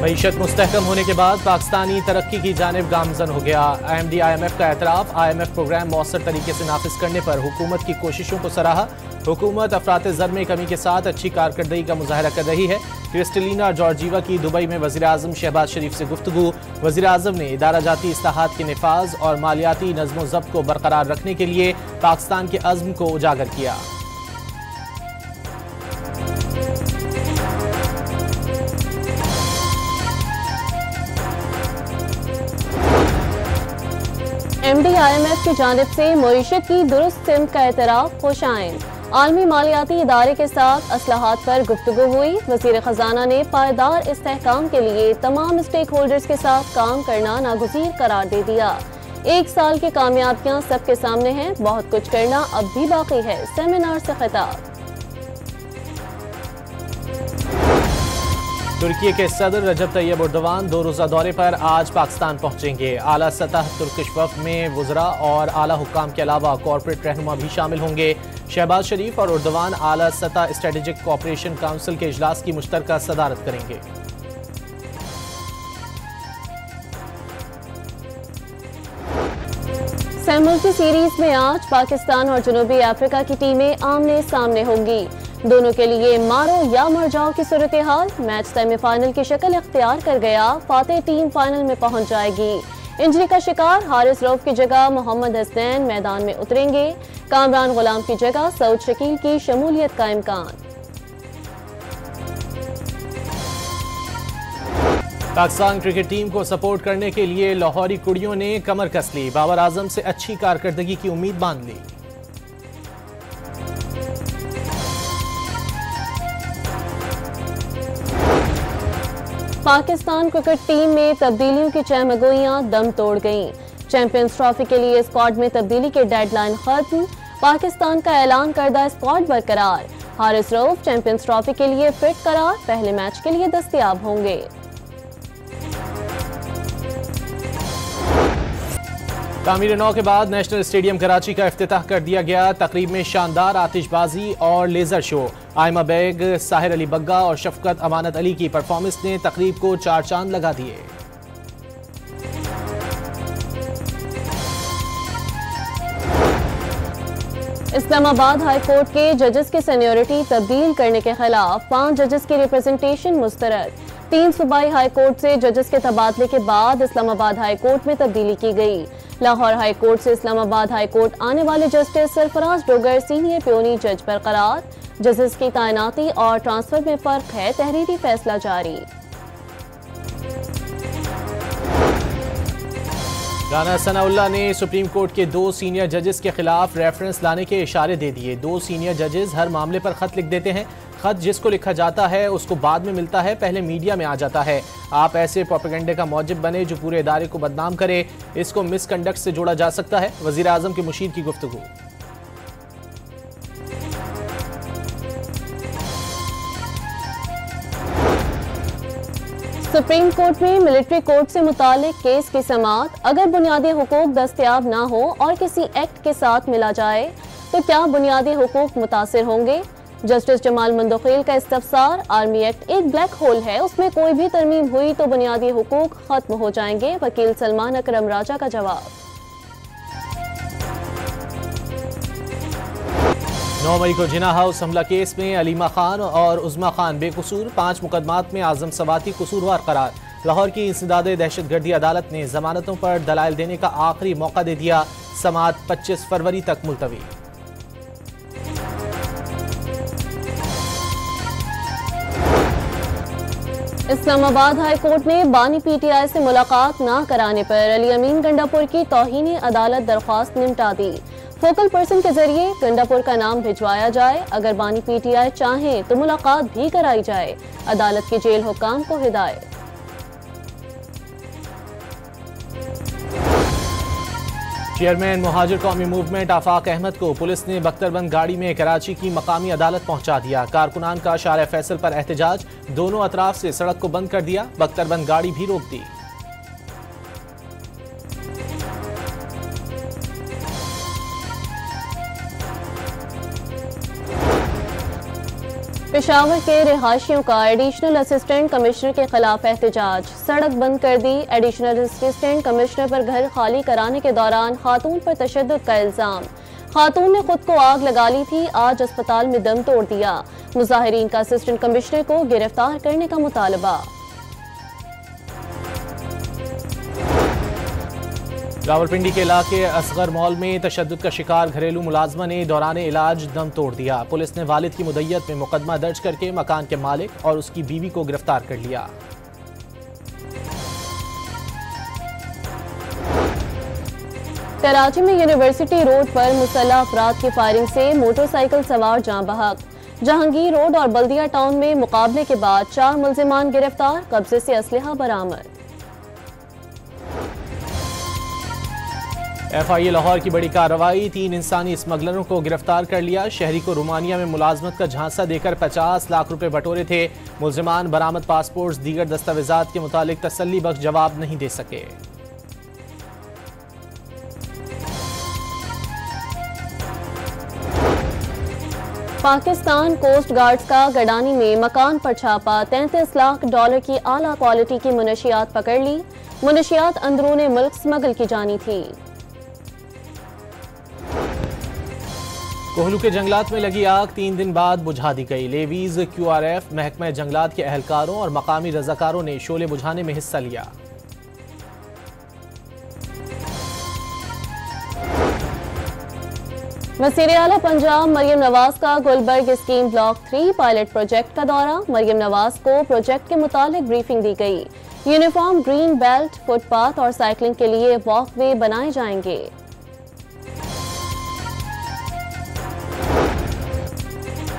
मईशत मुस्तहकम होने के बाद पाकिस्तानी तरक्की की जानिब गामजन हो गया। IMD IMF का एतराफ़, IMF प्रोग्राम मौसर तरीके से नाफिज करने पर हुकूमत की कोशिशों को सराहा। हुकूमत अफरात ज़र में कमी के साथ अच्छी कारकर्दगी का मुजाहरा कर रही है। क्रिस्टलिना जॉर्जीवा की दुबई में वज़ीर आज़म शहबाज शरीफ से गुफ्तगू। वज़ीर आज़म ने इदारा जाती इस्लाहात के निफाज और मालियाती नज़्म ज़ब्त को बरकरार रखने के लिए पाकिस्तान के अज़्म को उजागर किया। MD IMF की जानिब से मईशत की दुरुस्त सिमत का एतराफ़ खुशाइन। आलमी मालियाती इदारे के साथ असलाहात पर गुफ्तगू हुई। वज़ीर ख़जाना ने पायदार इस्तेहकाम के लिए तमाम स्टेक होल्डर्स के साथ काम करना नागुज़ीर करार दे दिया। 1 साल की कामयाबियाँ सबके सामने हैं, बहुत कुछ करना अब भी बाकी है। सेमिनार से खिताब। तुर्की के सदर रजब तैयब एर्दोगान 2 रोज़ा दौरे पर आज पाकिस्तान पहुंचेंगे। आला सतह तुर्किश वफ़द में वुज़रा और आला हुक्काम के अलावा कॉर्पोरेट रहनुमा भी शामिल होंगे। शहबाज शरीफ और एर्दोगान आला सतह स्ट्रेटेजिक कोऑपरेशन काउंसिल के इजलास की मुश्तरका सदारत करेंगे। सहमुल्की सीरीज में आज पाकिस्तान और जनूबी अफ्रीका की टीमें आमने सामने होंगी। दोनों के लिए मारो या मर जाओ की सूरत हाल। मैच सेमीफाइनल की शक्ल इख्तियार कर गया। फातेह टीम फाइनल में पहुंच जाएगी। इंजरी का शिकार हारिस रऊफ की जगह मोहम्मद हसनैन मैदान में उतरेंगे। कामरान गुलाम की जगह सऊद शकील की शमूलियत का इम्कान। पाकिस्तान क्रिकेट टीम को सपोर्ट करने के लिए लाहौरी कुड़ियों ने कमर कस ली। बाबर आजम से अच्छी कारकर्दगी की उम्मीद बांध ली। पाकिस्तान क्रिकेट टीम में तब्दीलियों की चहमगोइयां दम तोड़ गईं। चैंपियंस ट्रॉफी के लिए स्क्वाड में तब्दीली के डेडलाइन खत्म। पाकिस्तान का ऐलान करदा स्क्वाड बरकरार। हारिस रऊफ चैंपियंस ट्रॉफी के लिए फिट करार, पहले मैच के लिए दस्तयाब होंगे। तामीर नौ के बाद नेशनल स्टेडियम कराची का इफ्तिताह कर दिया गया। तकरीब में शानदार आतिशबाजी और लेजर शो। आयमा बेग, साहिर अली बग्गा और शफकत अमानत अली की परफॉर्मेंस ने तकरीब को 4 चांद लगा दिए। इस्लामाबाद हाई कोर्ट के जजेस की सीनियरिटी तब्दील करने के खिलाफ 5 जजेस की रिप्रेजेंटेशन मुस्तरद। 3 सूबाई हाई कोर्ट से जजेस के तबादले के बाद इस्लामाबाद हाई कोर्ट में तब्दीली की गई। लाहौर हाई कोर्ट से इस्लामाबाद हाई कोर्ट आने वाले justice Sarfaraz Dogar senior peony जज बरकरार। जजेस की तैनाती और ट्रांसफर में फर्क है, तहरीरी फैसला जारी। राना सनाउल्लाह ने सुप्रीम कोर्ट के 2 सीनियर जजेस के खिलाफ रेफरेंस लाने के इशारे दे दिए। 2 सीनियर जजेस हर मामले पर खत लिख देते हैं। खत जिसको लिखा जाता है उसको बाद में मिलता है, पहले मीडिया में आ जाता है। आप ऐसे प्रोपेगेंडे का मौजिब बने जो पूरे इदारे को बदनाम करे, इसको मिसकंडक्ट से जोड़ा जा सकता है। वजीर आजम के मुशीर की गुफ्तगू। सुप्रीम कोर्ट में मिलिट्री कोर्ट से मुतालिक केस की समाअत। अगर बुनियादी हुकूक दस्तयाब ना हो और किसी एक्ट के साथ मिला जाए तो क्या बुनियादी हुकूक मुतासिर होंगे? जस्टिस जमाल मंदोखेल का इस्तफसार। आर्मी एक्ट एक ब्लैक होल है, उसमें कोई भी तरमीम हुई तो बुनियादी हुकूक खत्म हो जाएंगे। वकील सलमान अकरम राजा का जवाब। 9 मई को जिना हाउस हमला केस में अलीमा खान और उज़मा खान बेकसूर, 5 मुकदमात में आजम सवाती कसूरवार करार। लाहौर की इंसदादे दहशतगर्दी अदालत ने जमानतों पर दलाइल देने का आखिरी मौका दे दिया। समाअत 25 फरवरी तक मुलतवी। इस्लामाबाद हाई कोर्ट ने बानी PTI से मुलाकात न कराने पर अली अमीन गंडापुर की तौहीन अदालत दरख्वास्त निपटा दी। फोकल पर्सन के जरिए गंडापुर का नाम भिजवाया जाए। अगर बानी PTI चाहें तो मुलाकात भी कराई जाए। अदालत के जेल हुक्काम को हिदायत। चेयरमैन मुहाजिर कौमी मूवमेंट आफाक अहमद को पुलिस ने बख्तरबंद गाड़ी में कराची की मकामी अदालत पहुंचा दिया। कारकुनान का शार फैसल पर एहतजाज, दोनों अतराफ से सड़क को बंद कर दिया। बख्तरबंद गाड़ी भी रोक दी। पेशावर के रिहायशियों का एडिशनल असिस्टेंट कमिश्नर के खिलाफ एहतजाज, सड़क बंद कर दी। एडिशनल असिस्टेंट कमिश्नर पर घर खाली कराने के दौरान खातून पर तशद्दुद का इल्जाम। खातून ने खुद को आग लगा ली थी, आज अस्पताल में दम तोड़ दिया। मुजाहिरीन का असिस्टेंट कमिश्नर को गिरफ्तार करने का मुतालबा। रावलपिंडी के इलाके असगर मॉल में तशद्दुद का शिकार घरेलू मुलाजमा ने दौरान इलाज दम तोड़ दिया। पुलिस ने वालिद की मुद्दत में मुकदमा दर्ज करके मकान के मालिक और उसकी बीवी को गिरफ्तार कर लिया। कराची में यूनिवर्सिटी रोड पर मुसल्लह अफराद की फायरिंग से मोटरसाइकिल सवार जाँ बहक। जहांगीर रोड और बल्दिया टाउन में मुकाबले के बाद 4 मुल्जिमान गिरफ्तार, कब्जे से असलहा बरामद। FIA लाहौर की बड़ी कार्रवाई, 3 इंसानी स्मगलरों को गिरफ्तार कर लिया। शहरी को रोमानिया में मुलाजमत का झांसा देकर 50 लाख रुपए बटोरे थे। मुल्जिमान बरामद पासपोर्ट दीगर दस्तावेजात के मुतालिक तसल्ली बख्श जवाब नहीं दे सके। पाकिस्तान कोस्ट गार्ड्स का गडानी में मकान पर छापा, 33 लाख डॉलर की आला क्वालिटी की मुनशियात पकड़ ली। मुनशियात अंदरूने मुल्क स्मगल की जानी थी। कोहलू के जंगलात में लगी आग 3 दिन बाद बुझा दी गई। लेवीज, QRF, महकमा जंगलात के अहलकारों और मकामी रजाकारों ने शोले बुझाने में हिस्सा लिया। वज़ीर आला पंजाब मरियम नवाज का Gulberg scheme block 3 pilot project का दौरा। मरियम नवाज को प्रोजेक्ट के मुतालिक ब्रीफिंग दी गई। यूनिफॉर्म ग्रीन बेल्ट, फुटपाथ और साइकिलिंग के लिए वॉकवे बनाए जाएंगे।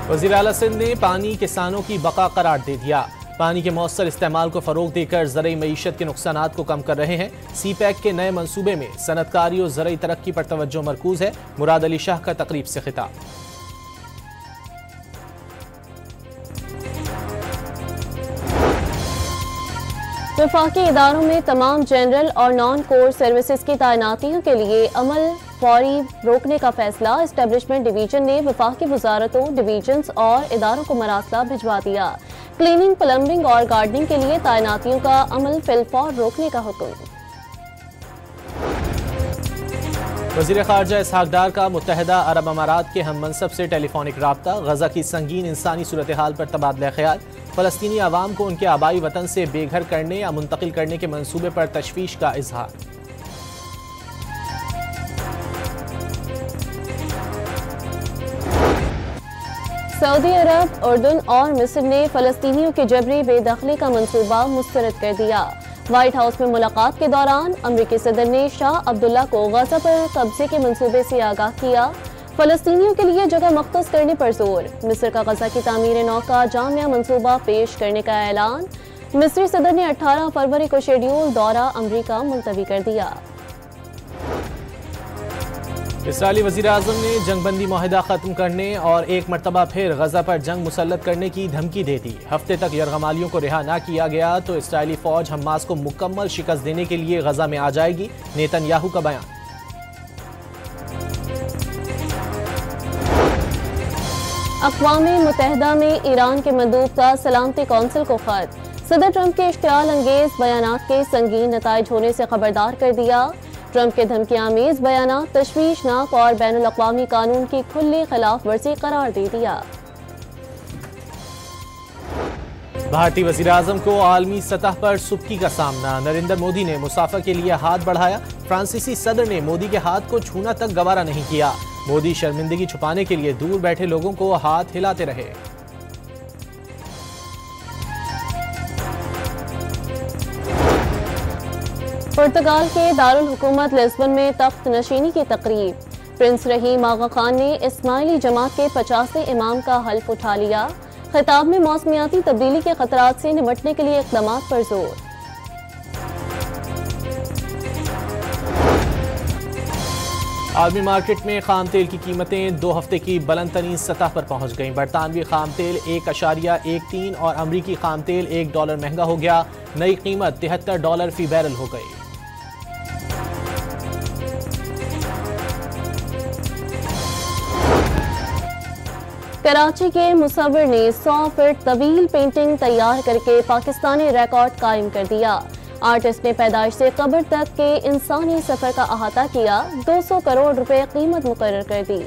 वज़ीर आला सिंध ने पानी किसानों की बका करार दे दिया। पानी के मौसर इस्तेमाल को फरोग देकर ज़रई मईशत के नुकसानात को कम कर रहे हैं। CPEC के नए मंसूबे में सनतकारी और ज़रई तरक्की पर तवज्जो मरकूज है। मुराद अली शाह का तकरीब से खिताब। वफाकी इदारों में तमाम जनरल और नॉन कोर सर्विसेज की तैनातियों के लिए अमल फौरी रोकने का फैसला। एस्टेब्लिशमेंट डिवीजन ने वफाकी वजारतों, डिवीजन्स और इदारों को मरासला भिजवा दिया। क्लीनिंग, प्लम्बिंग और गार्डनिंग के लिए तैनातियों का अमल फिलफौर रोकने का हुक्म। वज़ीर ख़ारजा इसहाक डार का मुत्तहिदा अरब अमारात के हम मनसब से टेलीफोनिक राब्ता। गजा की संगीन इंसानी सूरत हाल पर तबादला ख्याल। फ़लस्तीनी अवाम को उनके आबाई वतन से बेघर करने या मुंतकिल करने के मंसूबे पर तशवीश का इजहार। सऊदी अरब, उर्दन और मिस्र ने फ़लस्तीनियों के जबरी बेदखली का मंसूबा मुस्तरद कर दिया। व्हाइट हाउस में मुलाकात के दौरान अमरीकी सदर ने शाह अब्दुल्ला को गजा पर कब्जे के मंसूबे से आगाह किया। फ़लस्तीनियों के लिए जगह मख्तस करने पर जोर। मिस्र का गजा की तामीर नौ का जामिया मंसूबा पेश करने का ऐलान। मिस्री सदर ने 18 फरवरी को शेड्यूल दौरा अमरीका मुलतवी कर दिया। इसराइली वज़ीर आज़म ने जंगबंदी मुआहिदा ख़त्म करने और एक मरतबा फिर गजा पर जंग मुसल्लत करने की धमकी दे दी। हफ्ते तक यरगमालियों को रिहा न किया गया तो इसराइली फ़ौज हमास को मुकम्मल शिकस्त देने के लिए गजा में आ जाएगी। नेतन्याहू का बयान। अक़वाम मुत्तहिदा में ईरान के मंदूब का सलामती कौंसिल को खत। सदर ट्रंप के इश्तियाल अंगेज बयानात के संगीन नताइज होने से खबरदार कर दिया। ट्रंप के धमकियामेज बयानात तशवीशनाक और बैनुल अक़वामी कानून की खुली खिलाफ वर्जी करार दे दिया। भारतीय वज़ीर आज़म को आलमी सतह पर सुबकी का सामना। नरेंद्र मोदी ने मुसाफा के लिए हाथ बढ़ाया। फ्रांसीसी सदर ने मोदी के हाथ को छूना तक गवारा नहीं किया। मोदी शर्मिंदगी छुपाने के लिए दूर बैठे लोगों को हाथ हिलाते रहे। पुर्तगाल के दारुल हुकूमत लिस्बन में तख्त नशीनी की तकरीब। प्रिंस रहीम आगा खान ने इस्माइली जमात के 50वें इमाम का हल्फ उठा लिया। खिताब में मौसमियाती तब्दीली के खतरात से निपटने के लिए इक़दामात पर जोर। आलमी मार्केट में खाम तेल की कीमतें 2 हफ्ते की बुलंद तरीन सतह पर पहुंच गईं। बरतानवी खाम तेल 1.13 और अमरीकी खाम तेल $1 महंगा हो गया। नई कीमत $73 फी बैरल हो गई। कराची के मुसव्विर ने 100 फीट तवील पेंटिंग तैयार करके पाकिस्तानी रिकॉर्ड कायम कर दिया। आर्टिस्ट ने पैदाइश से कब्र तक के इंसानी सफर का अहाता किया, 200 करोड़ रुपए कीमत मुकर्रर कर दी।